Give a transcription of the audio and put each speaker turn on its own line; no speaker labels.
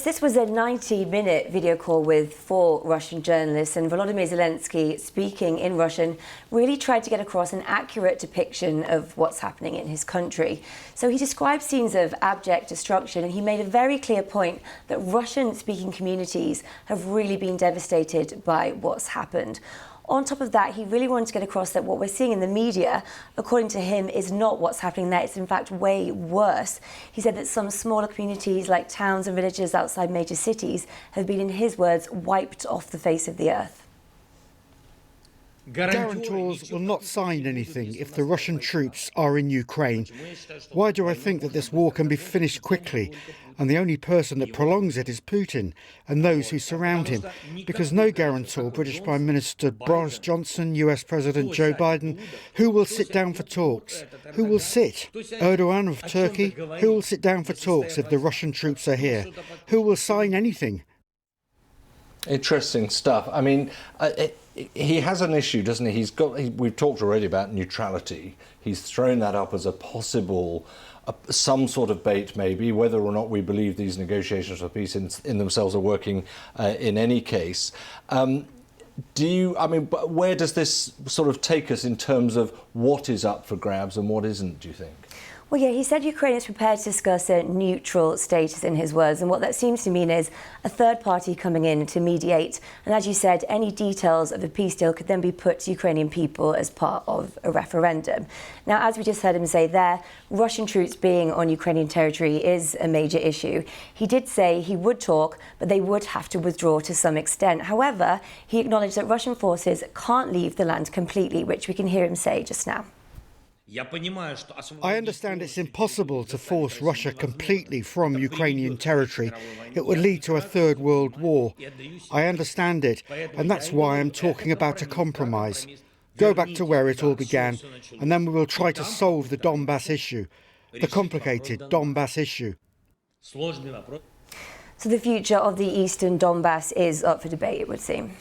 this was a 90-minute video call with 4 Russian journalists, and Volodymyr Zelensky, speaking in Russian, really tried to get across an accurate depiction of what's happening in his country. So he described scenes of abject destruction, and he made a very clear point that Russian-speaking communities have really been devastated by what's happened. On top of that, he really wanted to get across that what we're seeing in the media, according to him, is not what's happening there. It's in fact way worse. He said that some smaller communities like towns and villages outside major cities have been, in his words, wiped off the face of the earth.
Guarantors will not sign anything if the Russian troops are in Ukraine. Why do I think that this war can be finished quickly? And the only person that prolongs it is Putin and those who surround him. Because no guarantor, British Prime Minister Boris Johnson, US President Joe Biden, who will sit down for talks? Who will sit? Erdogan of Turkey? Who will sit down for talks if the Russian troops are here? Who will sign anything?
Interesting stuff. I mean, he has an issue, doesn't he? We've talked already about neutrality. He's thrown that up as a possible, some sort of bait, maybe, whether or not we believe these negotiations for peace in themselves are working in any case. Where does this sort of take us in terms of what is up for grabs and what isn't, do you think?
Well, yeah, he said Ukraine is prepared to discuss a neutral status, in his words, and what that seems to mean is a third party coming in to mediate. And as you said, any details of the peace deal could then be put to Ukrainian people as part of a referendum. Now, as we just heard him say there, Russian troops being on Ukrainian territory is a major issue. He did say he would talk, but they would have to withdraw to some extent. However, he acknowledged that Russian forces can't leave the land completely, which we can hear him say just now.
I understand it's impossible to force Russia completely from Ukrainian territory. It would lead to a third world war. I understand it, and that's why I'm talking about a compromise. Go back to where it all began, and then we will try to solve the Donbass issue, the complicated Donbass issue.
So the future of the eastern Donbass is up for debate, it would seem.